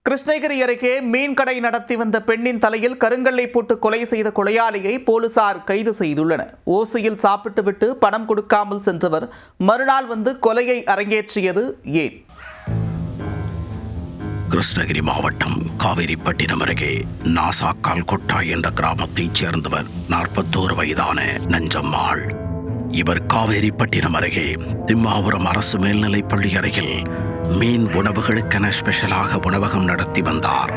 கிருஷ்ணகிரி அருகே மீன் கடை நடத்தி வந்த பெண்ணின் தலையில் கருங்கல்லை போட்டு கொலை செய்த கொலையாளியை போலீசார் கைது செய்துள்ளனர். ஓசியில் சாப்பிட்டுவிட்டு பணம் கொடுக்காமல் சென்றவர் மறுநாள் வந்து கொலையை அரங்கேற்றியது ஏன்? கிருஷ்ணகிரி மாவட்டம் காவேரிப்பட்டினம் அருகே நாசாக்கால் கொட்டா என்ற கிராமத்தைச் சேர்ந்தவர் 41 வயதான நஞ்சம்மாள். இவர் காவேரிப்பட்டினம் அருகே திம்மாபுரம் அரசு மேல்நிலைப்பள்ளி அருகில் மீன் உணவுகளுக்கென ஸ்பெஷலாக உணவகம் நடத்தி வந்தார்.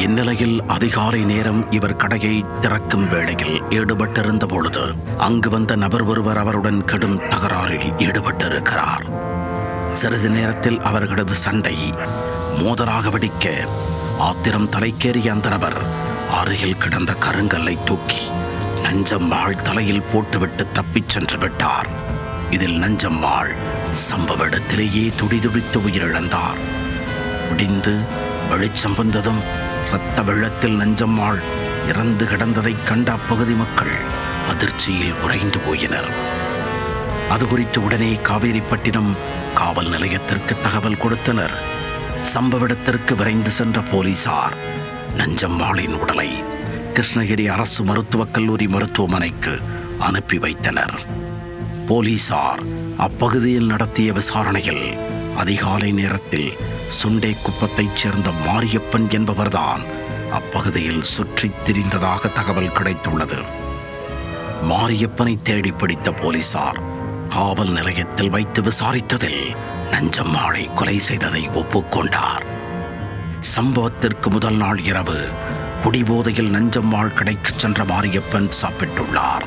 இந்நிலையில் அதிகாலை நேரம் இவர் கடையை திறக்கும் வேளையில் ஈடுபட்டிருந்த பொழுது அங்கு வந்த நபர் ஒருவர் அவருடன் கடும் தகராறில் ஈடுபட்டிருக்கிறார். சிறிது நேரத்தில் அவர்களது சண்டை மோதலாக வெடிக்க ஆத்திரம் தலைக்கேறிய அந்த நபர் அருகில் கிடந்த கருங்கல்லை தூக்கி நஞ்சம்மாள் தலையில் போட்டுவிட்டு தப்பிச் சென்று விட்டார். இதில் நஞ்சம்மாள் சம்பவ இடத்திலேயே துடிதுடித்து உயிரிழந்தார். முடிந்து வெளிச்சம் வந்ததும் இரத்த வெள்ளத்தில் நஞ்சம்மாள் இறந்து கிடந்ததைக் கண்ட அப்பகுதி மக்கள் அதிர்ச்சியில் உறைந்து போயினர். அது குறித்து உடனே காவேரிப்பட்டினம் காவல் நிலையத்திற்கு தகவல் கொடுத்தனர். சம்பவ இடத்திற்கு விரைந்து சென்ற போலீசார் நஞ்சம்மாளின் உடலை கிருஷ்ணகிரி அரசு மருத்துவக் கல்லூரி மருத்துவமனைக்கு அனுப்பி வைத்தனர். போலீசார் அப்பகுதியில் நடத்திய விசாரணையில் அதிகாலை நேரத்தில் சுண்டே குப்பத்தைச் சேர்ந்த மாரியப்பன் என்பவர்தான் அப்பகுதியில் சுற்றித் திரிந்ததாக தகவல் கிடைத்துள்ளது. மாரியப்பனை தேடி பிடித்த போலீசார் காவல் நிலையத்தில் வைத்து விசாரித்ததில் நஞ்சம்மாளை கொலை செய்ததை ஒப்புக்கொண்டார். சம்பவத்திற்கு முதல் நாள் இரவு குடிபோதையில் நஞ்சம்மாள் கடைக்கு சென்ற மாரியப்பன் சாப்பிட்டுள்ளார்.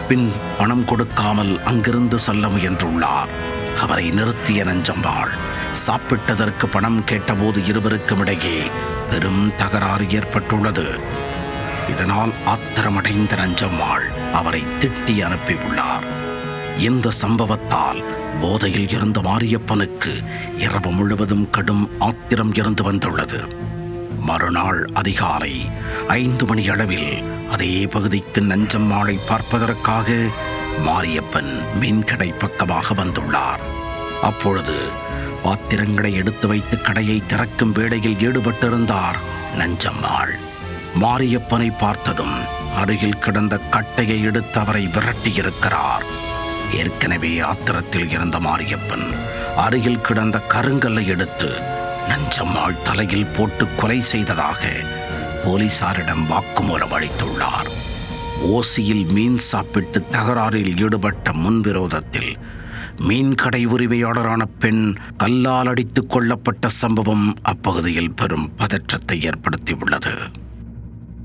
பின் பணம் கொடுக்காமல் அங்கிருந்து செல்ல முயன்றுள்ளார். அவரை நிறுத்திய நஞ்சம்மாள் சாப்பிட்டதற்கு பணம் கேட்டபோது இருவருக்கும் இடையே பெரும் தகராறு ஏற்பட்டுள்ளது. இதனால் ஆத்திரமடைந்த நஞ்சம்மாள் அவரை திட்டி அனுப்பியுள்ளார். இந்த சம்பவத்தால் போதையில் இருந்த மாரியப்பனுக்கு இரவு முழுவதும் கடும் ஆத்திரம் இருந்து வந்துள்ளது. மறுநாள் அதிகாலை 5 மணி அளவில் அதே பகுதிக்கு நஞ்சம்மாளை பார்ப்பதற்காக மாரியப்பன் மீன்கடை பக்கமாக வந்துள்ளார். அப்பொழுது பாத்திரங்களை எடுத்து வைத்து கடையை திறக்கும் வேளையில் ஈடுபட்டிருந்தார் நஞ்சம்மாள். மாரியப்பனை பார்த்ததும் அருகில் கிடந்த கட்டையை எடுத்து அவரை விரட்டியிருக்கிறார். ஏற்கனவே ஆத்திரத்தில் இருந்த மாரியப்பன் அருகில் கிடந்த கருங்கல்லை எடுத்து நஞ்சம்மாள் தலையில் போட்டு கொலை செய்ததாக போலீசாரிடம் வாக்குமூலம் அளித்துள்ளார். ஓசியில் மீன் சாப்பிட்டு தகராறில் ஈடுபட்ட முன்விரோதத்தில் மீன் கடை உரிமையாளரான பெண் கல்லால் அடித்துக் கொல்லப்பட்ட சம்பவம் அப்பகுதியில் பெரும் பதற்றத்தை ஏற்படுத்தியுள்ளது.